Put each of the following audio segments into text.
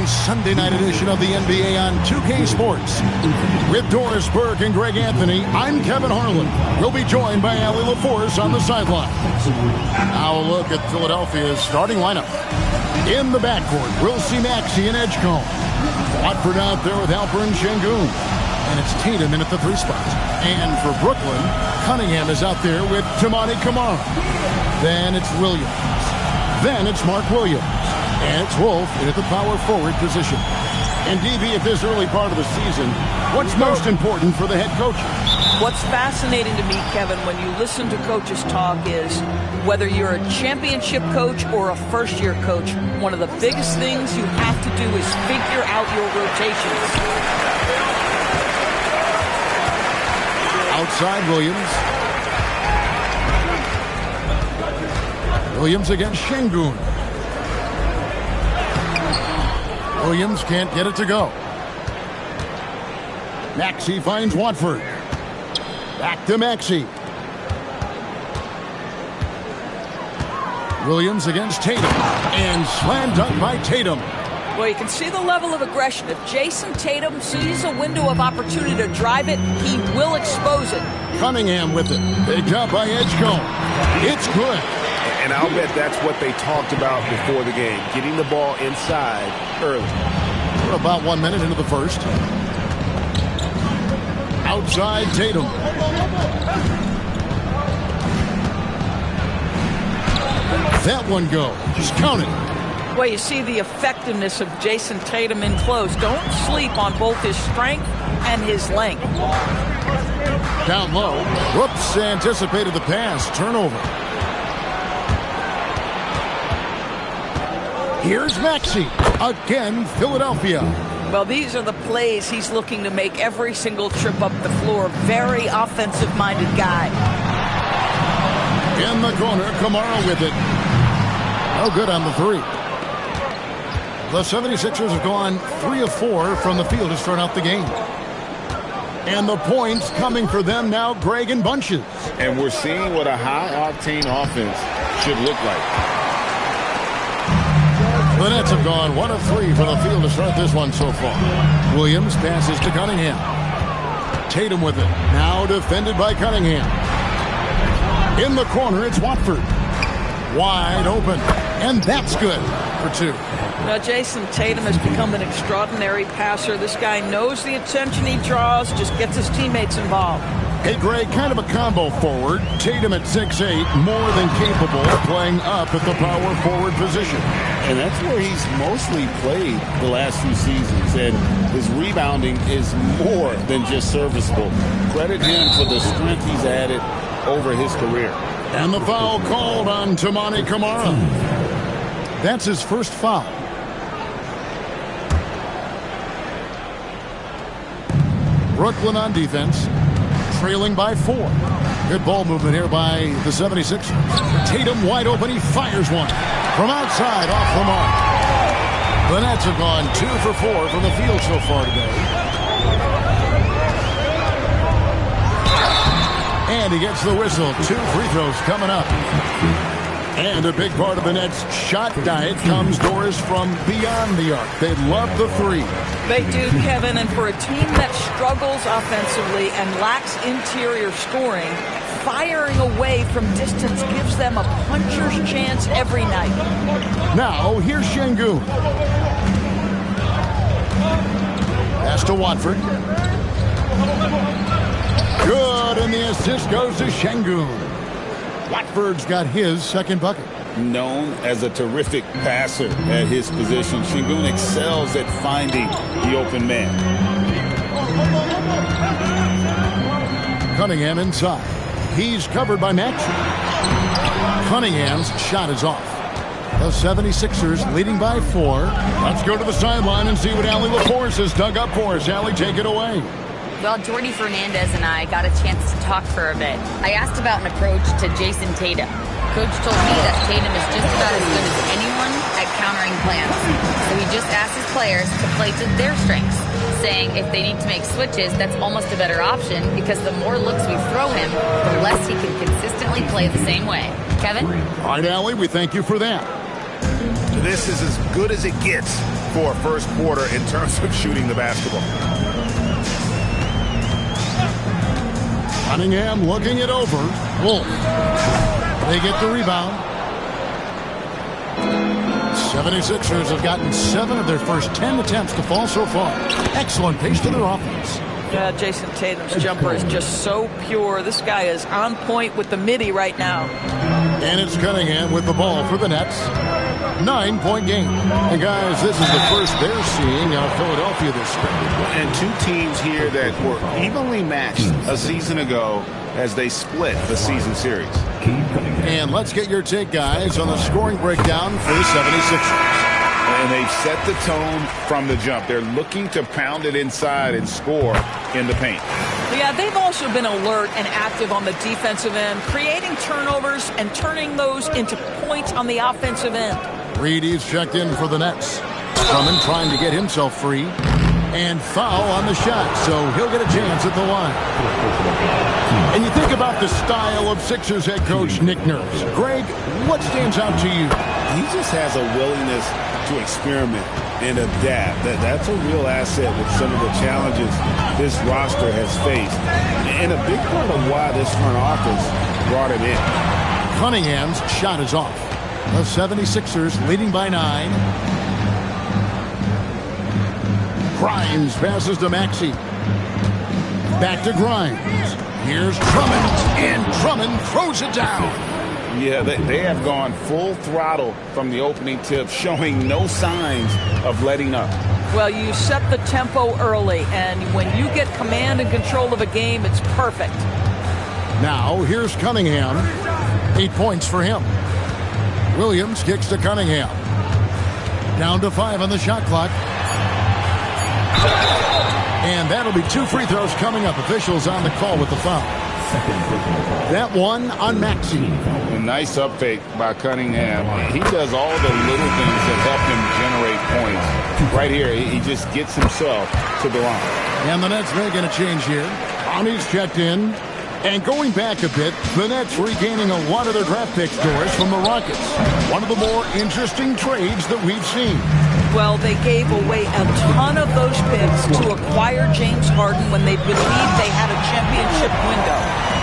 exciting Sunday night edition of the NBA on 2K Sports. With Doris Burke and Greg Anthony, I'm Kevin Harlan. We'll be joined by Allie LaForce on the sidelines. Now a look at Philadelphia's starting lineup. In the backcourt, we'll see Maxey and Edgecombe. Watford out there with Alperen Şengün. And it's Tatum in at the 3 spot. And for Brooklyn, Cunningham is out there with Toumani Camara. Then it's Williams. Then it's Mark Williams. And it's Wolf in at the power forward position. And DB, at this early part of the season, what's most important for the head coaches? What's fascinating to me, Kevin, when you listen to coaches talk is whether you're a championship coach or a first-year coach, one of the biggest things you have to do is figure out your rotations. Outside Williams. Williams against Şengün. Williams can't get it to go. Maxey finds Watford. Back to Maxey. Williams against Tatum. And slam dunk by Tatum. Well, you can see the level of aggression. If Jason Tatum sees a window of opportunity to drive it, he will expose it. Cunningham with it. Picked up by Edgecombe. It's good. And I'll bet that's what they talked about before the game, getting the ball inside early. We're about 1 minute into the first. Outside Tatum. That one goes. Just count it. Well, you see the effectiveness of Jason Tatum in close. Don't sleep on both his strength and his length. Down low. Whoops, anticipated the pass. Turnover. Here's Maxey. Again, Philadelphia. Well, these are the plays he's looking to make every single trip up the floor. Very offensive-minded guy. In the corner, Camara with it. No good on the 3. The 76ers have gone 3 of 4 from the field to start out the game. And the points coming for them now, Greg, in bunches. And we're seeing what a high-octane offense should look like. The Nets have gone 1 of 3 from the field to start this one so far. Williams passes to Cunningham. Tatum with it. Now defended by Cunningham. In the corner, it's Watford. Wide open. And that's good for 2. Now, Jason Tatum has become an extraordinary passer. This guy knows the attention he draws, just gets his teammates involved. Hey, Greg, kind of a combo forward. Tatum at 6'8", more than capable of playing up at the power forward position. And that's where he's mostly played the last few seasons. And his rebounding is more than just serviceable. Credit him for the strength he's added over his career. And the foul called on Toumani Camara. That's his first foul. Brooklyn on defense. Trailing by 4. Good ball movement here by the 76ers. Tatum wide open. He fires one from outside off the mark. The Nets have gone 2 for 4 from the field so far today. And he gets the whistle. 2 free throws coming up. And a big part of the Nets' shot diet comes, Doris, from beyond the arc. They love the 3. They do, Kevin, and for a team that struggles offensively and lacks interior scoring, firing away from distance gives them a puncher's chance every night. Now, here's Şengün. Pass to Watford. Good, and the assist goes to Şengün. Watford's got his second bucket. Known as a terrific passer at his position, Şengün excels at finding the open man. Cunningham inside. He's covered by Maxey. Cunningham's shot is off. The 76ers leading by 4. Let's go to the sideline and see what Allie LaForce has dug up for us. Allie, take it away. Well, Jordy Fernandez and I got a chance to talk for a bit. I asked about an approach to Jason Tatum. Coach told me that Tatum is just about as good as anyone at countering plans. So he just asked his players to play to their strengths, saying if they need to make switches, that's almost a better option because the more looks we throw him, the less he can consistently play the same way. Kevin? All right, Allie, we thank you for that. This is as good as it gets for a first quarter in terms of shooting the basketball. Cunningham looking it over. Wolf. They get the rebound. 76ers have gotten 7 of their first 10 attempts to fall so far. Excellent pace to their offense. Yeah, Jason Tatum's jumper is just so pure. This guy is on point with the midi right now. And it's Cunningham with the ball for the Nets. 9-point game. And guys, this is the first they're seeing out of Philadelphia this spring. And two teams here that were evenly matched a season ago as they split the season series. And let's get your take, guys, on the scoring breakdown for the 76ers. And they've set the tone from the jump. They're looking to pound it inside and score in the paint. Yeah, they've also been alert and active on the defensive end, creating turnovers and turning those into points on the offensive end. Reedy's checked in for the Nets. Drummond trying to get himself free. And foul on the shot, so he'll get a chance at the line. And you think about the style of Sixers head coach Nick Nurse. Greg, what stands out to you? He just has a willingness to experiment and adapt. That's a real asset with some of the challenges this roster has faced. And a big part of why this front office brought him in. Cunningham's shot is off. The 76ers leading by 9. Grimes passes to Maxey. Back to Grimes. Here's Drummond. And Drummond throws it down. Yeah, they have gone full throttle from the opening tip, showing no signs of letting up. Well, you set the tempo early, and when you get command and control of a game, it's perfect. Now, here's Cunningham. 8 points for him. Williams kicks to Cunningham. Down to 5 on the shot clock. And that'll be 2 free throws coming up. Officials on the call with the foul. That one on Maxey. A nice up fake by Cunningham. He does all the little things that help him generate points. Right here, he just gets himself to the line. And the Nets making a change here. Ani's checked in. And going back a bit, the Nets regaining a lot of their draft pick scores from the Rockets. One of the more interesting trades that we've seen. Well, they gave away a ton of those picks to acquire James Harden when they believed they had a championship window.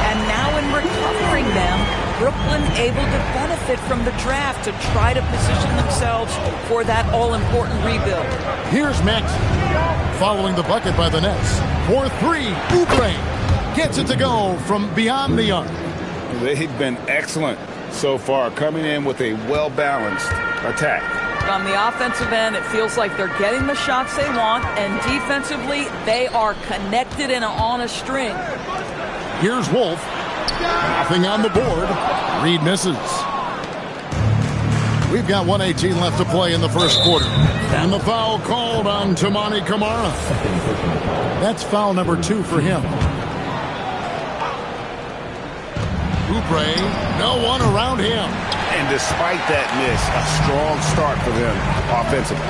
And now in recovering them, Brooklyn able to benefit from the draft to try to position themselves for that all-important rebuild. Here's Maxey following the bucket by the Nets. For 3, Oubre gets it to go from beyond the arc. They've been excellent so far, coming in with a well-balanced attack. On the offensive end, it feels like they're getting the shots they want, and defensively, they are connected and on a string. Here's Wolf. Nothing on the board. Reed misses. We've got 1:18 left to play in the first quarter. And the foul called on Toumani Camara. That's foul number 2 for him. Oubre, no one around him. And despite that miss, a strong start for them offensively.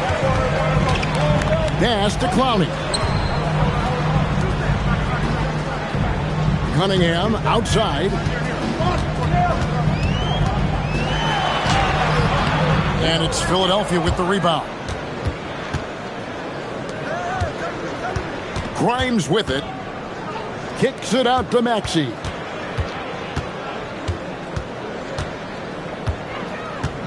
Pass to Clowney. Cunningham outside. And it's Philadelphia with the rebound. Grimes with it. Kicks it out to Maxey.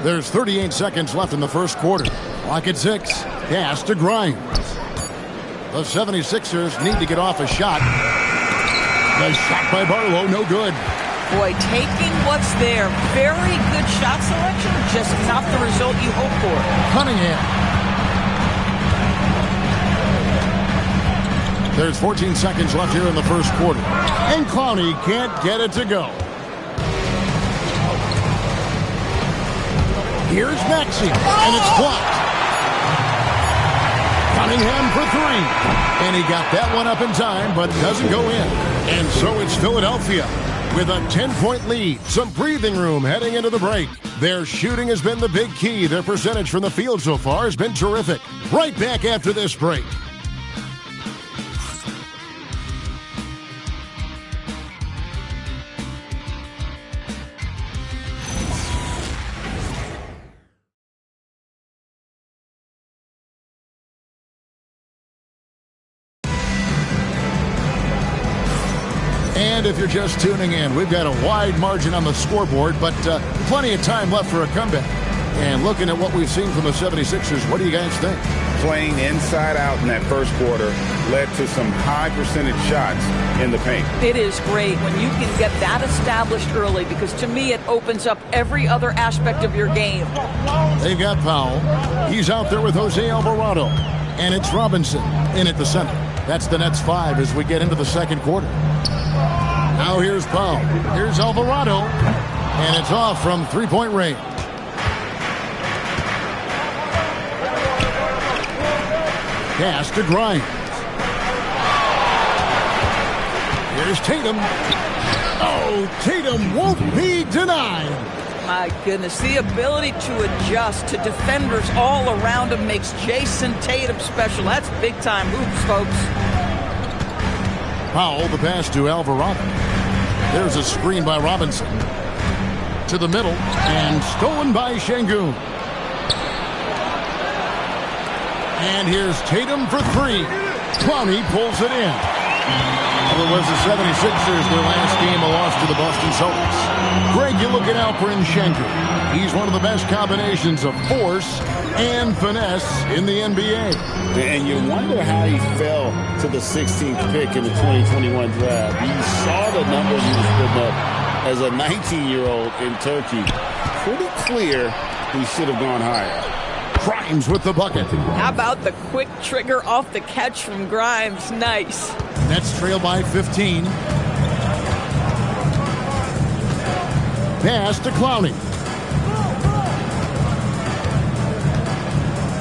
There's 38 seconds left in the first quarter. Clock at 6. Pass to Grimes. The 76ers need to get off a shot. The shot by Barlow, no good. Boy, taking what's there. Very good shot selection, just not the result you hope for. Cunningham. There's 14 seconds left here in the first quarter. And Clowney can't get it to go. Here's Maxey, and it's blocked. Cunningham for 3. And he got that one up in time, but doesn't go in. And so it's Philadelphia with a 10-point lead. Some breathing room heading into the break. Their shooting has been the big key. Their percentage from the field so far has been terrific. Right back after this break. And if you're just tuning in, we've got a wide margin on the scoreboard, but plenty of time left for a comeback. And looking at what we've seen from the 76ers, what do you guys think? Playing inside out in that first quarter led to some high percentage shots in the paint. It is great when you can get that established early, because to me it opens up every other aspect of your game. They've got Powell. He's out there with Jose Alvarado. And it's Robinson in at the center. That's the Nets 5 as we get into the second quarter. Now here's Powell. Here's Alvarado. And it's off from three-point range. Pass to Grimes. Here's Tatum. Oh, Tatum won't be denied. My goodness, the ability to adjust to defenders all around him makes Jason Tatum special. That's big-time hoops, folks. Powell, the pass to Alvarado. There's a screen by Robinson. To the middle, and stolen by Şengün. And here's Tatum for three. Clowney pulls it in. Well, it was the 76ers, their last game, a loss to the Boston Celtics. Greg, you're looking out for Şengün. He's one of the best combinations of force and finesse in the NBA. And you wonder how he fell to the 16th pick in the 2021 draft. You saw the numbers he was putting up as a 19-year-old in Turkey. Pretty clear he should have gone higher. Grimes with the bucket. How about the quick trigger off the catch from Grimes? Nice. Nets trail by 15. Pass to Clowney.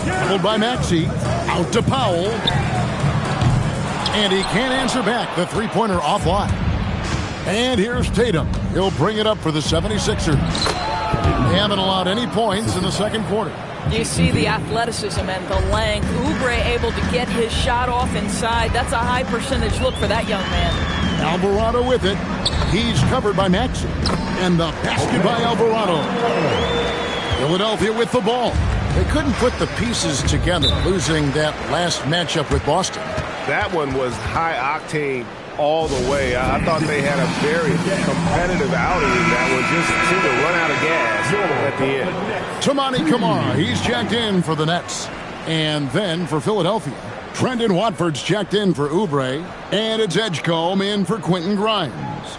Handled by Maxey. Out to Powell. And he can't answer back. The three-pointer offline. And here's Tatum. He'll bring it up for the 76ers. They haven't allowed any points in the second quarter. You see the athleticism and the length. Oubre able to get his shot off inside. That's a high percentage look for that young man. Alvarado with it. He's covered by Maxey. And the basket by Alvarado. Philadelphia with the ball. They couldn't put the pieces together, losing that last matchup with Boston. That one was high octane all the way. I thought they had a very competitive outing that was just seemed to run out of gas at the end. Toumani Camara, he's checked in for the Nets. And then for Philadelphia, Trendon Watford's checked in for Oubre. And it's Edgecombe in for Quentin Grimes.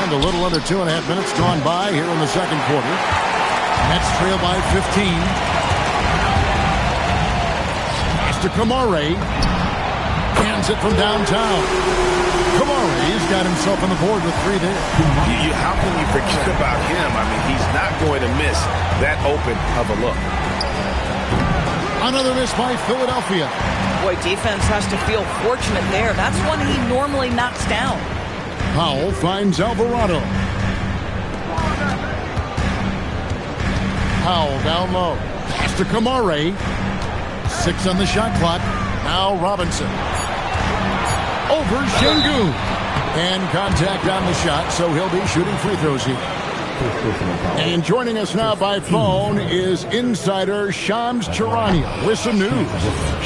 And a little under 2.5 minutes gone by here in the second quarter. Nets trail by 15. Pass to Camara. Hands it from downtown. Camara's got himself on the board with three there. How can you forget about him? I mean, he's not going to miss that open of a look. Another miss by Philadelphia. Boy, defense has to feel fortunate there. That's one he normally knocks down. Powell finds Alvarado. Powell down low. Pass to Camara. 6 on the shot clock. Now Robinson. Over Şengün. And contact on the shot, so he'll be shooting free throws here. And joining us now by phone is insider Shams Charania with some news.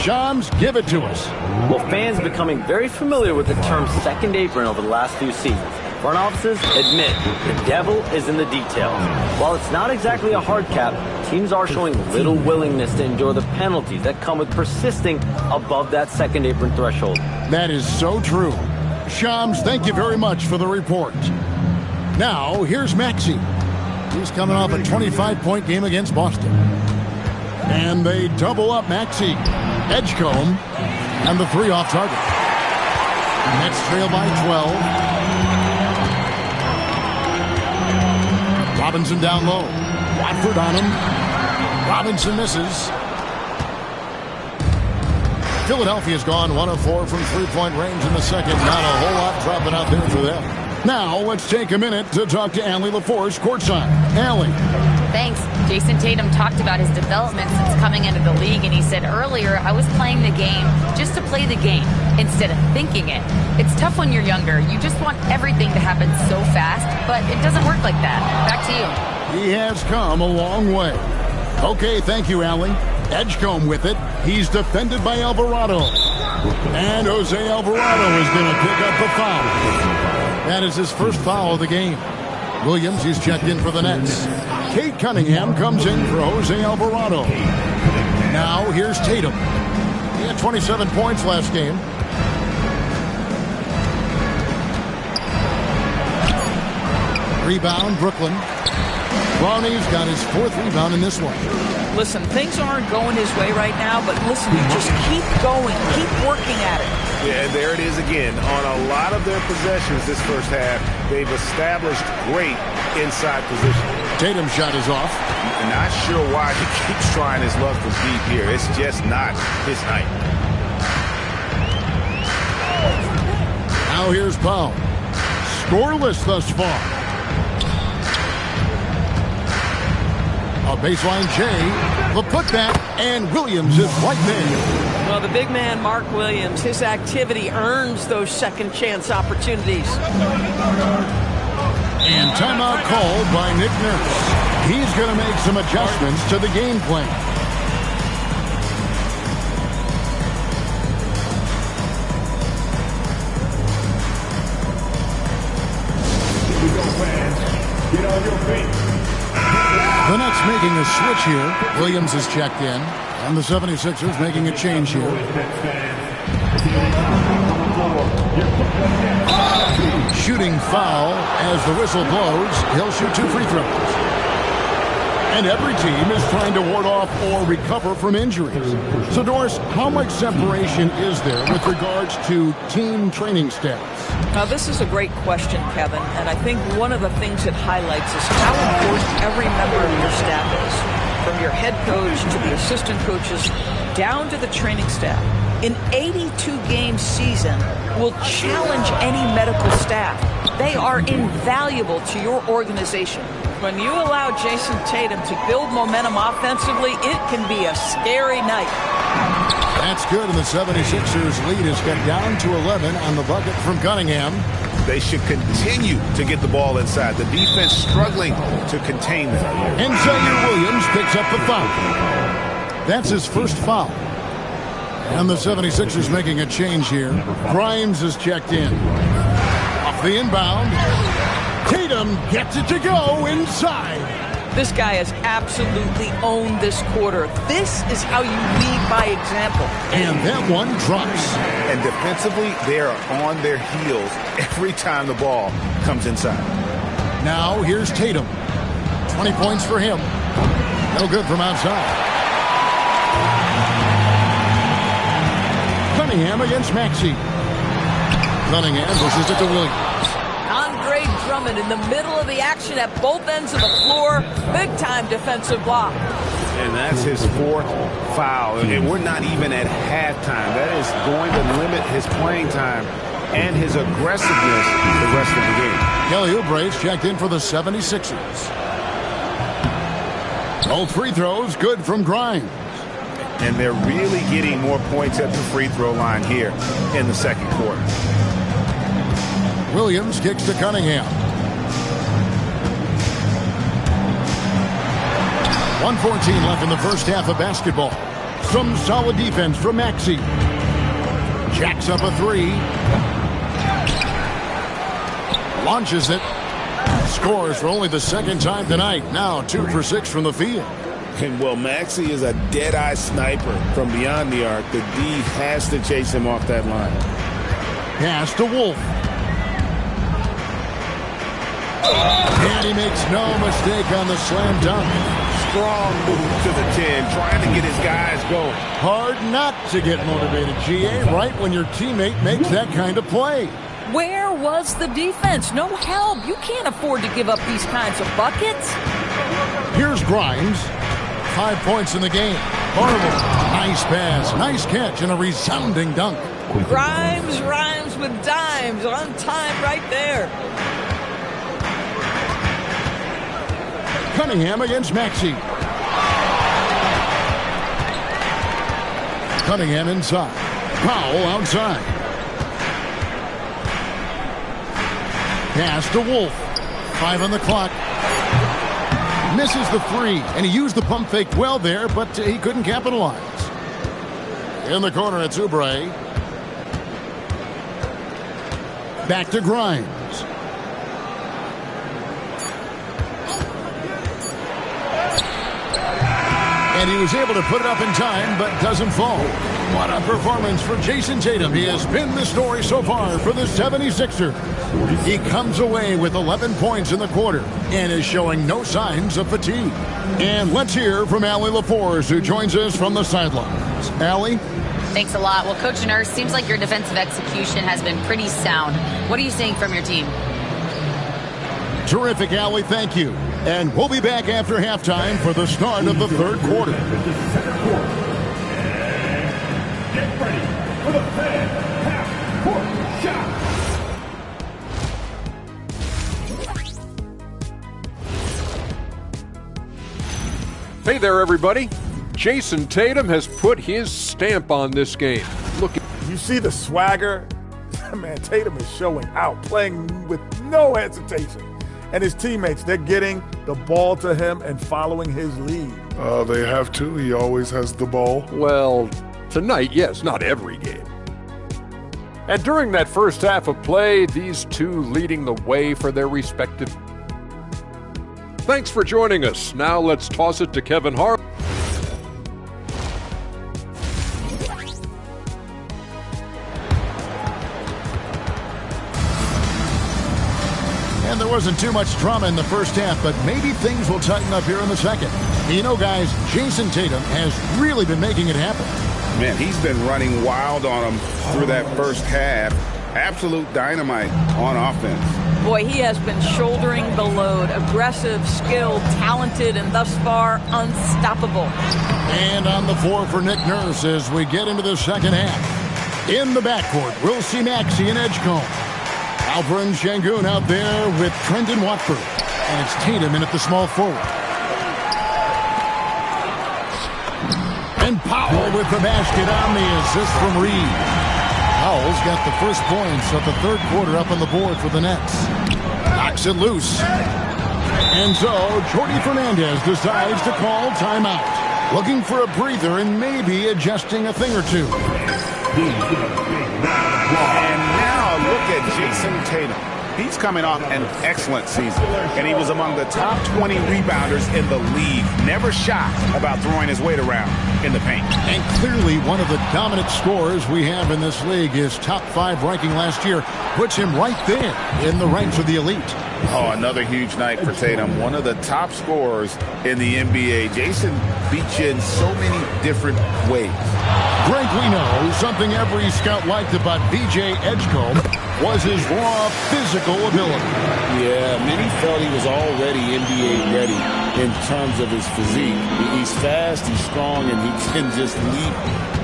Shams, give it to us. Well, fans are becoming very familiar with the term second apron over the last few seasons. Front offices admit the devil is in the details. While it's not exactly a hard cap, teams are showing little willingness to endure the penalties that come with persisting above that second apron threshold. That is so true. Shams, thank you very much for the report. Now, here's Maxey. He's coming off a 25-point game against Boston. And they double up Maxey. Edgecombe, and the three off target. Nets trail by 12. Robinson down low. Watford on him. Robinson misses. Philadelphia's gone 1 of 4 from three-point range in the second. Not a whole lot dropping out there for them. Now, let's take a minute to talk to Allie LaForce courtside. Allie. Thanks. Jason Tatum talked about his development since coming into the league, and he said earlier, I was playing the game just to play the game instead of thinking it. It's tough when you're younger. You just want everything to happen so fast, but it doesn't work like that. Back to you. He has come a long way. Okay, thank you, Allie. Edgecombe with it. He's defended by Alvarado. And Jose Alvarado is going to pick up the foul. That is his first foul of the game. Williams is checked in for the Nets. Kate Cunningham comes in for Jose Alvarado. Now here's Tatum. He had 27 points last game. Rebound, Brooklyn. Brownie's got his fourth rebound in this one. Listen, things aren't going his way right now, but listen, you just keep going, keep working at it. Yeah, and there it is again. On a lot of their possessions this first half, they've established great inside position. Tatum's shot is off. Not sure why he keeps trying his luck from deep here. It's just not his night. Now here's Powell. Scoreless thus far. A baseline J, the putback, and Williams is right there. Well, the big man, Mark Williams, his activity earns those second chance opportunities. And timeout called by Nick Nurse. He's going to make some adjustments to the game plan. Get on your feet. The Nets making a switch here. Williams is checked in. And the 76ers making a change here. Shooting foul as the whistle blows. He'll shoot 2 free throws. And every team is trying to ward off or recover from injuries. So, Doris, how much separation is there with regards to team training status? Now, this is a great question, Kevin, and I think one of the things it highlights is how important every member of your staff is, from your head coach to the assistant coaches down to the training staff. An 82-game season will challenge any medical staff. They are invaluable to your organization. When you allow Jason Tatum to build momentum offensively, it can be a scary night. That's good, and the 76ers lead is cut down to 11 on the bucket from Cunningham. They should continue to get the ball inside. The defense struggling to contain them. And Zaire Williams picks up the foul. That's his first foul. And the 76ers making a change here. Grimes is checked in. Off the inbound. Tatum gets it to go inside. This guy has absolutely owned this quarter. This is how you lead by example. And that one drops. And defensively, they are on their heels every time the ball comes inside. Now here's Tatum. 20 points for him. No good from outside. Cunningham against Maxey. Cunningham pushes it to Williams. Andre Drummond in the middle of the action at both ends of the floor. Big-time defensive block. And that's his fourth foul. And we're not even at halftime. That is going to limit his playing time and his aggressiveness the rest of the game. Kelly Oubre's checked in for the 76ers. Both free throws good from Grimes. And they're really getting more points at the free throw line here in the second quarter. Williams kicks to Cunningham. 1:14 left in the first half of basketball. Some solid defense from Maxey. Jacks up a three. Launches it. Scores for only the second time tonight. Now 2 for 6 from the field. And well, Maxey is a dead-eye sniper from beyond the arc. The D has to chase him off that line. Pass to Wolf. And he makes no mistake on the slam dunk. Strong move to the 10, trying to get his guys going. Hard not to get motivated, GA, right when your teammate makes that kind of play. Where was the defense? No help. You can't afford to give up these kinds of buckets. Here's Grimes. 5 points in the game. Horrible. Nice pass, nice catch, and a resounding dunk. Grimes rhymes with dimes. On time right there. Cunningham against Maxey. Cunningham inside. Powell outside. Pass to Wolf. 5 on the clock. Misses the 3, and he used the pump fake well there, but he couldn't capitalize. In the corner, it's Oubre. Back to Grimes. And he was able to put it up in time, but doesn't fall. What a performance for Jason Tatum. He has been the story so far for the 76ers. He comes away with 11 points in the quarter and is showing no signs of fatigue. And let's hear from Allie LaForce, who joins us from the sidelines. Allie? Thanks a lot. Well, Coach Nurse, seems like your defensive execution has been pretty sound. What are you seeing from your team? Terrific, Allie. Thank you. And we'll be back after halftime for the start of the third quarter. Get ready for the half-court shot. Hey there, everybody. Jason Tatum has put his stamp on this game. Look, you see the swagger? Man, Tatum is showing out, playing with no hesitation. And his teammates, they're getting the ball to him and following his lead. They have to. He always has the ball. well, tonight, yes, not every game. And during that first half of play, these two leading the way for their respective. Thanks for joining us. Now let's toss it to Kevin Harlan. And there wasn't too much drama in the first half, but maybe things will tighten up here in the second. You know, guys, Jason Tatum has really been making it happen. Man, he's been running wild on him through that first half. Absolute dynamite on offense. Boy, he has been shouldering the load. Aggressive, skilled, talented, and thus far unstoppable. And on the floor for Nick Nurse as we get into the second half. In the backcourt, we'll see Maxey and Edgecombe. Alperen Sengun out there with Trendon Watford. And it's Tatum in at the small forward. And Powell with the basket on the assist from Reed. Powell's got the first points of the third quarter up on the board for the Nets. Knocks it loose. And so Jordi Fernandez decides to call timeout. Looking for a breather and maybe adjusting a thing or two. And now look at Jason Tatum. He's coming off an excellent season, and he was among the top 20 rebounders in the league. Never shy about throwing his weight around in the paint. And clearly one of the dominant scorers we have in this league. His top 5 ranking last year puts him right there in the ranks of the elite. Oh, another huge night for Tatum. One of the top scorers in the NBA. Jason beats you in so many different ways. Greg, we know something every scout liked about B.J. Edgecombe was his raw physical ability. Yeah, many felt he was already NBA ready in terms of his physique. He's fast, he's strong, and he can just leap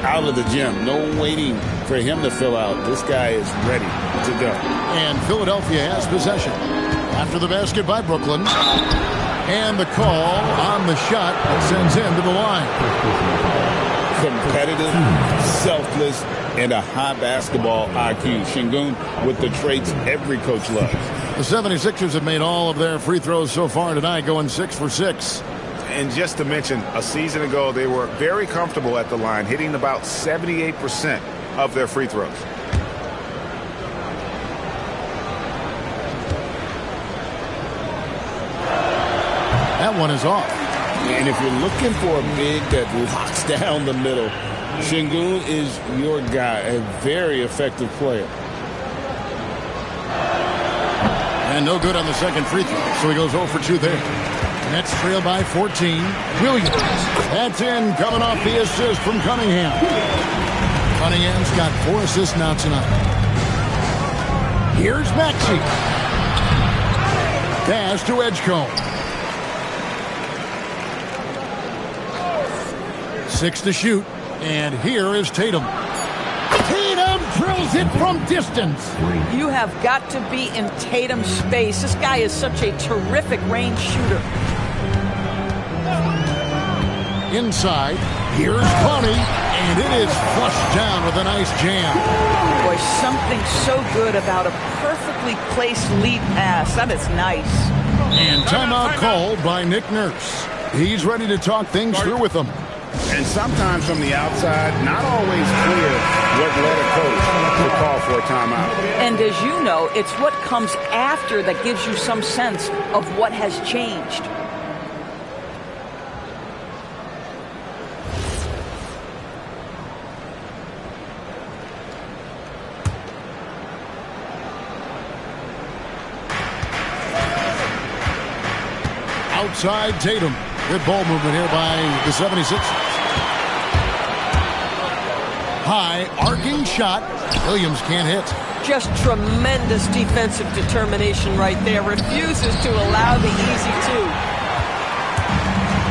out of the gym. No waiting for him to fill out. This guy is ready to go. And Philadelphia has possession. After the basket by Brooklyn. And the call on the shot that sends him to the line. Competitive, selfless, and a high basketball IQ. Sengun with the traits every coach loves. The 76ers have made all of their free throws so far tonight, going 6 for 6. And just to mention, a season ago, they were very comfortable at the line, hitting about 78% of their free throws. That one is off. And if you're looking for a big that locks down the middle, Sengun is your guy, a very effective player. And no good on the second free throw, so he goes 0 for 2 there. Nets trail by 14. Williams. That's in, coming off the assist from Cunningham. Cunningham's got 4 assists now tonight. Here's Maxey. Pass to Edgecombe. 6 to shoot. And here is Tatum. Tatum drills it from distance. You have got to be in Tatum's space. This guy is such a terrific range shooter. Inside, here's Connie, And it is flushed down with a nice jam. Boy, something so good about a perfectly placed lead pass. That is nice. And timeout called by Nick Nurse. He's ready to talk things through with them. And sometimes from the outside, not always clear what led a coach to call for a timeout. And as you know, it's what comes after that gives you some sense of what has changed. Outside Tatum. Good ball movement here by the 76ers. High, arcing shot. Williams can't hit. Just tremendous defensive determination right there. Refuses to allow the easy two.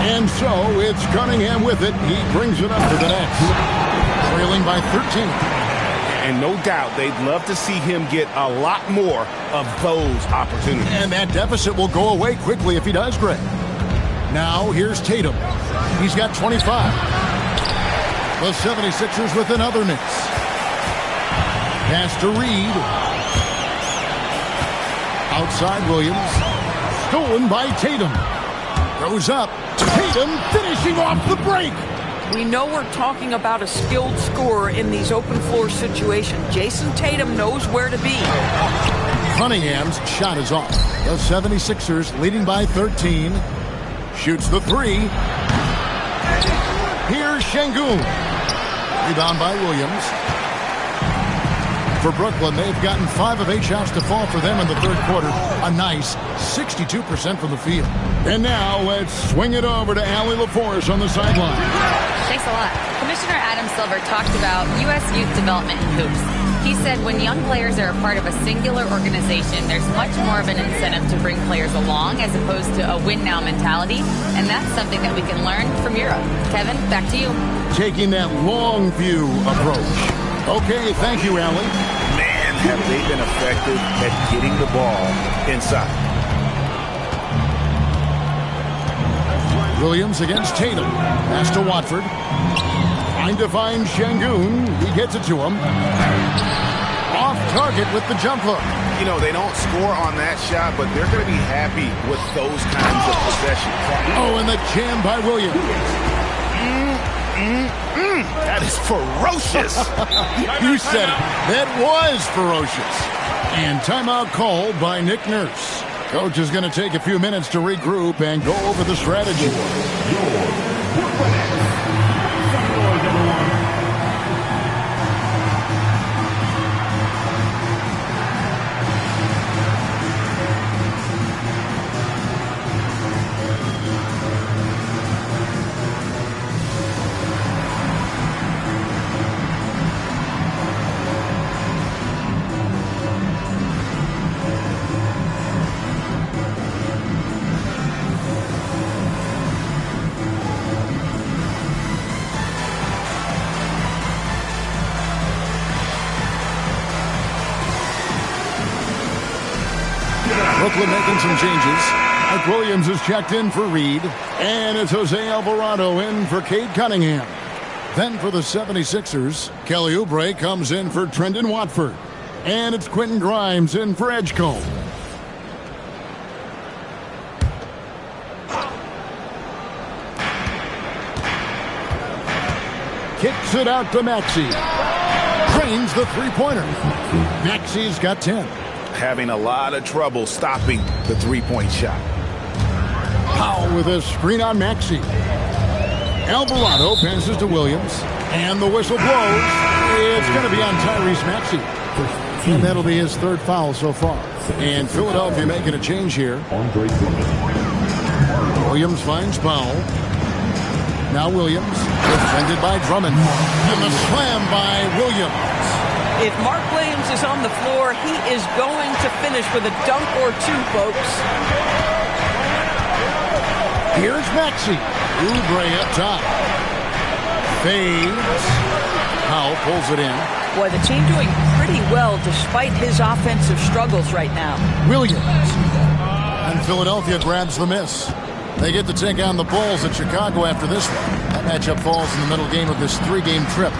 And so it's Cunningham with it. He brings it up to the net. Trailing by 13. And no doubt they'd love to see him get a lot more of those opportunities. And that deficit will go away quickly if he does, Greg. Now here's Tatum. He's got 25. The 76ers with another miss. Pass to Reed. Outside Williams. Stolen by Tatum. Goes up. Tatum finishing off the break. We know we're talking about a skilled scorer in these open floor situations. Jason Tatum knows where to be. Cunningham's shot is off. The 76ers leading by 13. Shoots the three. Here's Şengün. Rebound by Williams. For Brooklyn, they've gotten 5 of 8 shots to fall for them in the third quarter. A nice 62% from the field. And now let's swing it over to Allie LaForce on the sideline. Thanks a lot. Commissioner Adam Silver talked about U.S. youth development in hoops. He said when young players are a part of a singular organization, there's much more of an incentive to bring players along as opposed to a win-now mentality, and that's something that we can learn from Europe. Kevin, back to you. Taking that long view approach. Okay, thank you, Allie. Man, have they been effective at getting the ball inside. Williams against Tatum. Pass to Watford. Trying to find Şengün. He gets it to him. Off target with the jump hook. You know, they don't score on that shot, but they're going to be happy with those kinds of possessions. Oh, and the jam by Williams. That is ferocious. You said it. That was ferocious. And timeout called by Nick Nurse. Coach is going to take a few minutes to regroup and go over the strategy. Brooklyn making some changes. Mike Williams is checked in for Reed. And it's Jose Alvarado in for Cade Cunningham. Then for the 76ers, Kelly Oubre comes in for Trendon Watford. And it's Quentin Grimes in for Edgecombe. Kicks it out to Maxey. Drains the three-pointer. Maxey's got 10. Having a lot of trouble stopping the three-point shot. Powell with a screen on Maxey. Alvarado passes to Williams. And the whistle blows. It's going to be on Tyrese Maxey. And that'll be his third foul so far. And Philadelphia making a change here. Williams finds Powell. Now Williams, defended by Drummond. And the slam by Williams. If Mark Williams is on the floor, he is going to finish with a dunk or two, folks. Here's Maxey. Oubre up top. Fades. Powell pulls it in. Boy, the team doing pretty well despite his offensive struggles right now. Williams. And Philadelphia grabs the miss. They get to take on the Bulls at Chicago after this one. That matchup falls in the middle game of this 3-game trip.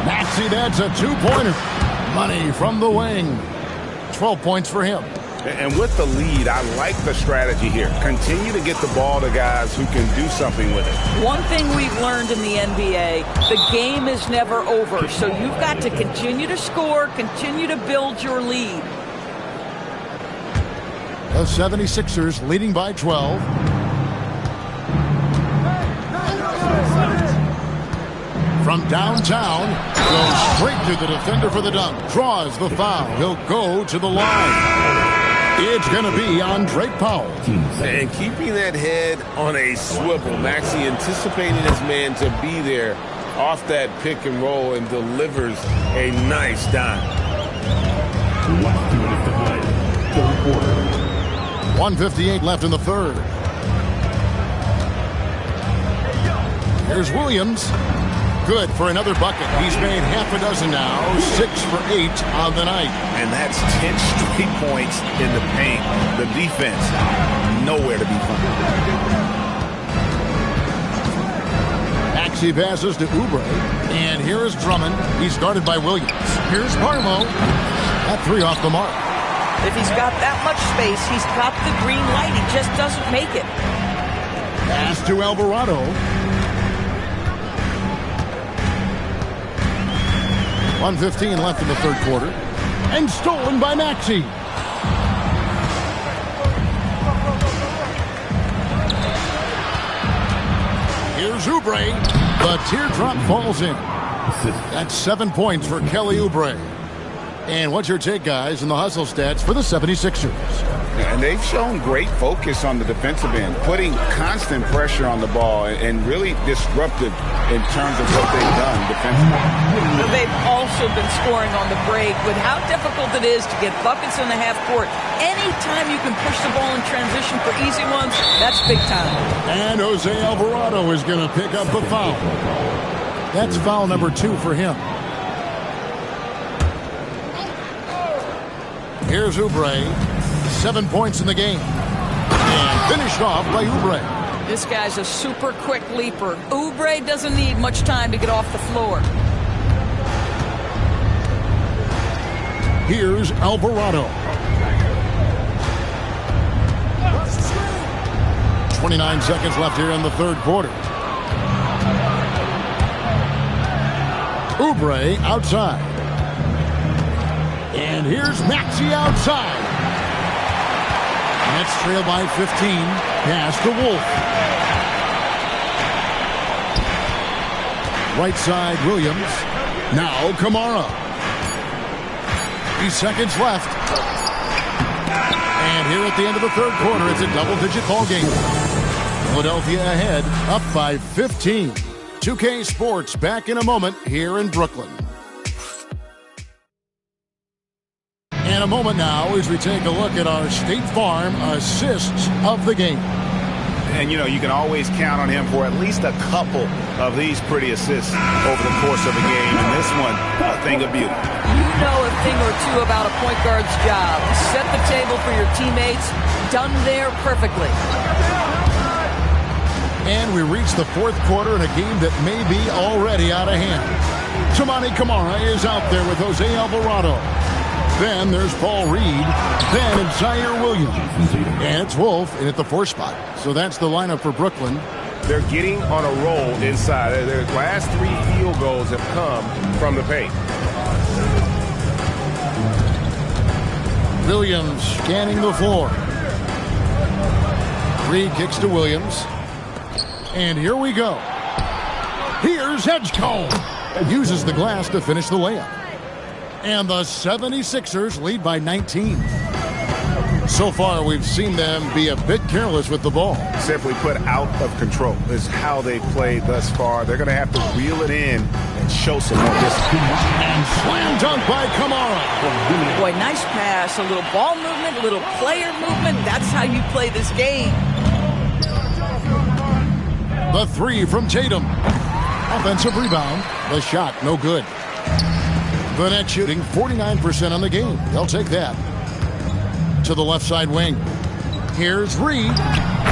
Maxey, that's a 2-pointer. Money from the wing. 12 points for him. And with the lead, I like the strategy here. Continue to get the ball to guys who can do something with it. One thing we've learned in the NBA, the game is never over. So you've got to continue to score, continue to build your lead. The 76ers leading by 12. From downtown, goes straight to the defender for the dunk. Draws the foul. He'll go to the line. It's going to be on Drake Powell. And keeping that head on a swivel. Maxey anticipating his man to be there off that pick and roll and delivers a nice dime. 1:58 left in the third. Here's Williams. Good for another bucket. He's made half a dozen now. 6 for 8 on the night. And that's 10 straight points in the paint. The defense, nowhere to be found. Maxey passes to Oubre. And here is Drummond. He's guarded by Williams. Here's Barlow. That 3 off the mark. If he's got that much space, he's got the green light. He just doesn't make it. Pass to Alvarado. 1:15 left in the third quarter. And stolen by Maxey. Here's Oubre. The teardrop falls in. That's 7 points for Kelly Oubre. And what's your take, guys, in the hustle stats for the 76ers? And they've shown great focus on the defensive end, putting constant pressure on the ball and really disruptive in terms of what they've done defensively. They've also been scoring on the break. With how difficult it is to get buckets in the half court, anytime you can push the ball in transition for easy ones, that's big time. And Jose Alvarado is going to pick up the foul. That's foul number 2 for him. Here's Oubre. 7 points in the game. And finished off by Oubre. This guy's a super quick leaper. Oubre doesn't need much time to get off the floor. Here's Alvarado. 29 seconds left here in the third quarter. Oubre outside. And here's Maxey outside. Nets trail by 15. Pass to Wolf. Right side, Williams. Now Kamara. 3 seconds left. And here at the end of the third quarter, it's a double-digit ball game. Philadelphia ahead, up by 15. 2K Sports back in a moment here in Brooklyn. And a moment now as we take a look at our State Farm assists of the game. And, you know, you can always count on him for at least a couple of these pretty assists over the course of a game. And this one, a thing of beauty. You know a thing or two about a point guard's job. Set the table for your teammates. Done there perfectly. And we reach the fourth quarter in a game that may be already out of hand. Toumani Camara is out there with Jose Alvarado. Then there's Paul Reed. Then it's Zaire Williams. And it's Wolf in at the 4 spot. So that's the lineup for Brooklyn. They're getting on a roll inside. Their last 3 field goals have come from the paint. Williams scanning the floor. Reed kicks to Williams. And here we go. Here's Edgecombe. Uses the glass to finish the layup. And the 76ers lead by 19. So far, we've seen them be a bit careless with the ball. Simply put, out of control is how they played thus far. They're going to have to reel it in and show some more discipline. And slam dunk by Kamara. Boy, nice pass. A little ball movement, a little player movement. That's how you play this game. The 3 from Tatum. Offensive rebound. The shot, no good. The net shooting 49% on the game. They'll take that. To the left side wing. Here's Reed.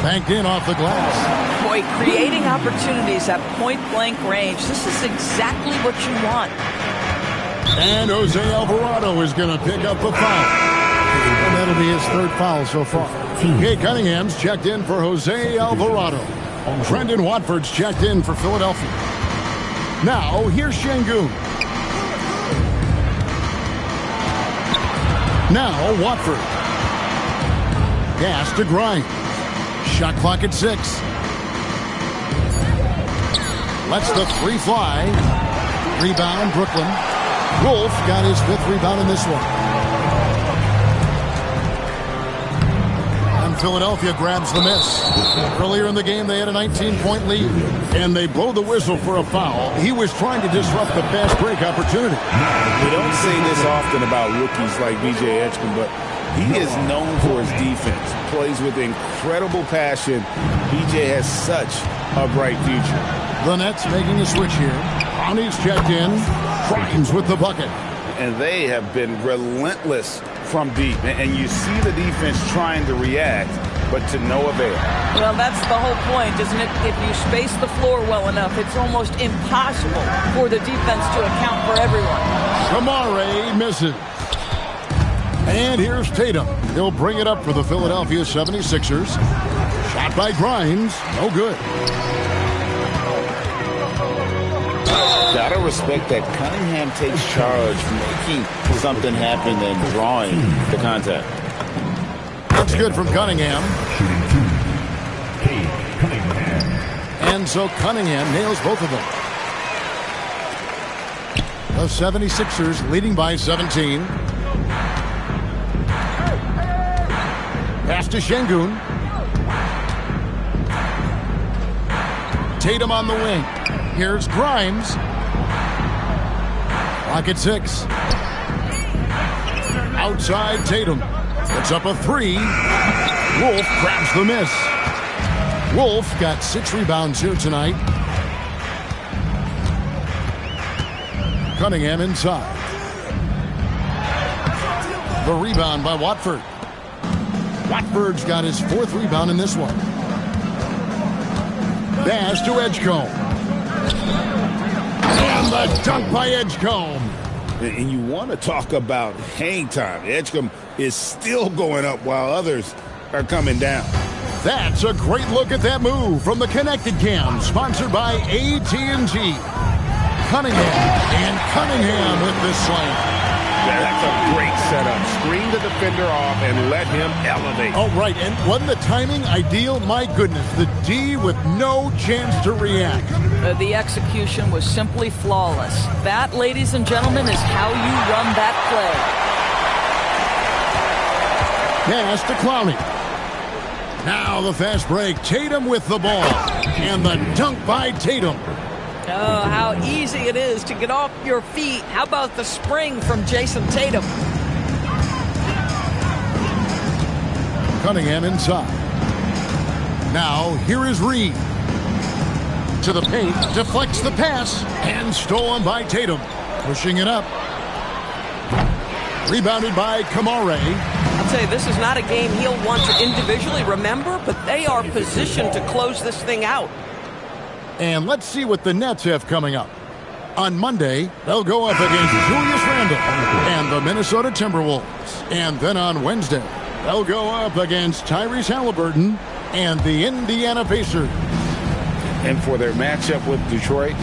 Banked in off the glass. Boy, creating opportunities at point-blank range. This is exactly what you want. And Jose Alvarado is going to pick up the foul. And that'll be his third foul so far. Kate Cunningham's checked in for Jose Alvarado. Brendan Watford's checked in for Philadelphia. Now, here's Şengün. Now, Watford. Pass to Grimes. Shot clock at 6. Lets the three fly. Rebound, Brooklyn. Wolf got his 5th rebound in this one. And Philadelphia grabs the miss. Earlier in the game, they had a 19-point lead. And they blow the whistle for a foul. He was trying to disrupt the fast break opportunity. We don't say this often about rookies like B.J. Edgecombe, but he is known for his defense. Plays with incredible passion. B.J. has such a bright future. The Nets making a switch here. Ronnie's checked in. Grimes with the bucket. And they have been relentless from deep. And you see the defense trying to react, but to no avail. Well, that's the whole point, isn't it? If you space the floor well enough, it's almost impossible for the defense to account for everyone. Shamare misses. And here's Tatum. He'll bring it up for the Philadelphia 76ers. Shot by Grimes. No good. Gotta respect that Cunningham takes charge, making something happen and drawing the contact. That's good from Cunningham. And so Cunningham nails both of them. The 76ers leading by 17. Pass to Şengün. Tatum on the wing. Here's Grimes. Clock at 6. Outside Tatum. Puts up a 3. Wolf grabs the miss. Wolf got 6 rebounds here tonight. Cunningham inside. The rebound by Watford. Watford's got his 4th rebound in this one. Pass to Edgecombe. And the dunk by Edgecombe. And you want to talk about hang time. Edgecombe is still going up while others are coming down. That's a great look at that move from the Connected Cam, sponsored by AT&T. Cunningham, and Cunningham with this slam. Yeah, that's a great setup. Screen the defender off and let him elevate. Oh, right, and wasn't the timing ideal? My goodness, the D with no chance to react. The execution was simply flawless. That, ladies and gentlemen, is how you run that play. Pass to Clowney. Now the fast break. Tatum with the ball. And the dunk by Tatum. Oh, how easy it is to get off your feet. How about the spring from Jason Tatum? Cunningham inside. Now here is Reed. To the paint, deflects the pass, and stolen by Tatum. Pushing it up. Rebounded by Kamare. I'll tell you, this is not a game he'll want to individually remember, but they are positioned to close this thing out. And let's see what the Nets have coming up. On Monday, they'll go up against Julius Randle and the Minnesota Timberwolves. And then on Wednesday, they'll go up against Tyrese Halliburton and the Indiana Pacers. And for their matchup with Detroit,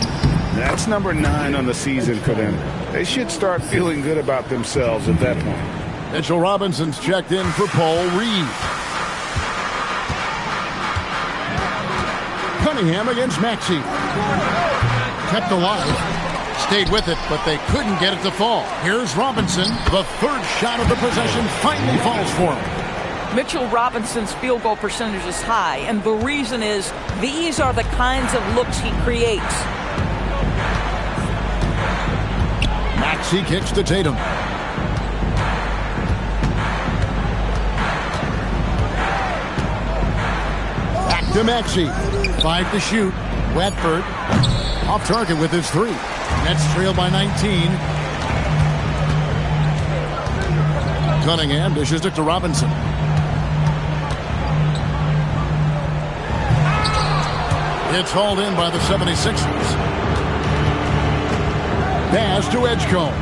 that's number 9 on the season for them. They should start feeling good about themselves at that point. Mitchell Robinson's checked in for Paul Reed. Cunningham against Maxey. Kept alive. Stayed with it, but they couldn't get it to fall. Here's Robinson. The 3rd shot of the possession finally falls for him. Mitchell Robinson's field goal percentage is high, and the reason is these are the kinds of looks he creates. Maxey kicks to Tatum. Back to Maxey. 5 to shoot. Watford off target with his 3. Nets trail by 19. Cunningham dishes it to Robinson. It's hauled in by the 76ers. Pass to Edgecombe.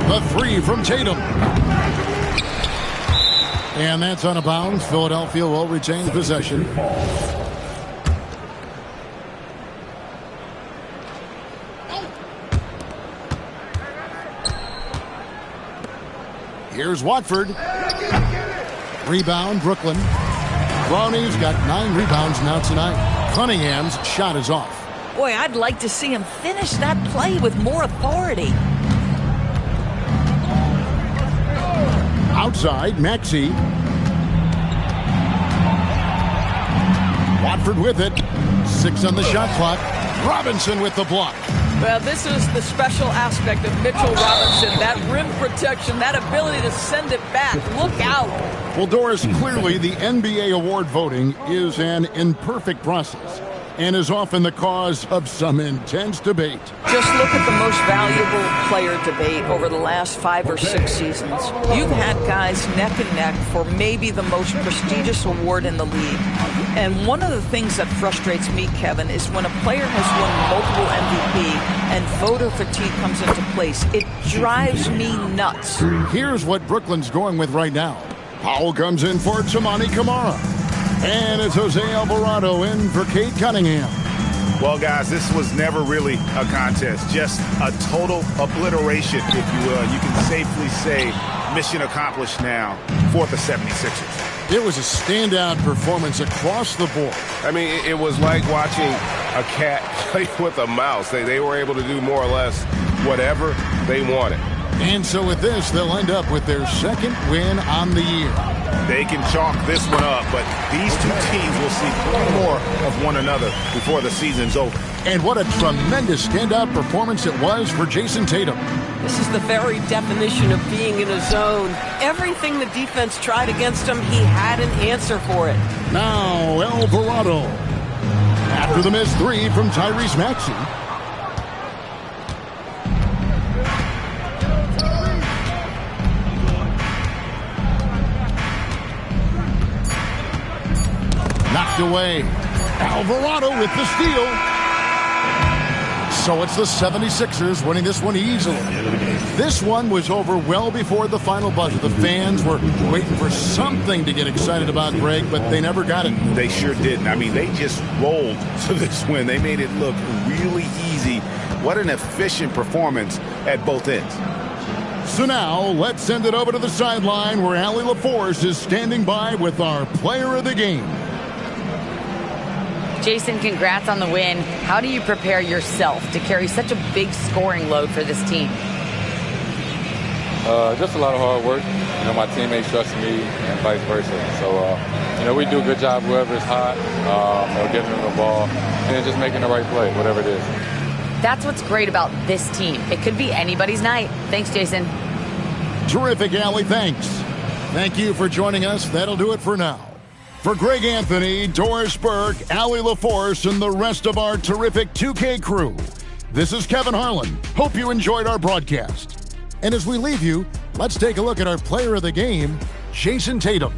The three from Tatum. And that's out of bounds. Philadelphia will retain possession. Here's Watford. Rebound, Brooklyn. Brownie's got 9 rebounds now tonight. Cunningham's shot is off. Boy, I'd like to see him finish that play with more authority. Outside, Maxey. Watford with it. 6 on the shot clock. Robinson with the block. Well, this is the special aspect of Mitchell Robinson. That rim protection, that ability to send it back. Look out. Well, Doris, clearly the NBA award voting is an imperfect process and is often the cause of some intense debate. Just look at the most valuable player debate over the last 5 or 6 seasons. You've had guys neck and neck for maybe the most prestigious award in the league. And one of the things that frustrates me, Kevin, is when a player has won multiple MVP and voter fatigue comes into place. It drives me nuts. Here's what Brooklyn's going with right now. Powell comes in for Tamani Kamara. And it's Jose Alvarado in for Cade Cunningham. Well, guys, this was never really a contest. Just a total obliteration, if you will. You can safely say mission accomplished now for the 76ers. It was a standout performance across the board. I mean, it was like watching a cat play with a mouse. They were able to do more or less whatever they wanted. And so with this, they'll end up with their 2nd win on the year. They can chalk this one up, but these two teams will see plenty more of one another before the season's over. And what a tremendous standout performance it was for Jason Tatum. This is the very definition of being in a zone. Everything the defense tried against him, he had an answer for it. Now, Alvarado. After the missed 3 from Tyrese Maxey. Knocked away. Alvarado with the steal. So it's the 76ers winning this one easily. This one was over well before the final buzzer. The fans were waiting for something to get excited about, Greg, but they never got it. They sure didn't. I mean, they just rolled to this win. They made it look really easy. What an efficient performance at both ends. So now, let's send it over to the sideline where Allie LaForce is standing by with our player of the game. Jason, congrats on the win. How do you prepare yourself to carry such a big scoring load for this team? Just a lot of hard work. You know, my teammates trust me and vice versa. So, you know, we do a good job whoever's hot, or getting them the ball, and then just making the right play, whatever it is. That's what's great about this team. It could be anybody's night. Thanks, Jason. Terrific, Allie. Thanks. Thank you for joining us. That'll do it for now. For Greg Anthony, Doris Burke, Allie LaForce, and the rest of our terrific 2K crew, this is Kevin Harlan. Hope you enjoyed our broadcast. And as we leave you, let's take a look at our player of the game, Jason Tatum.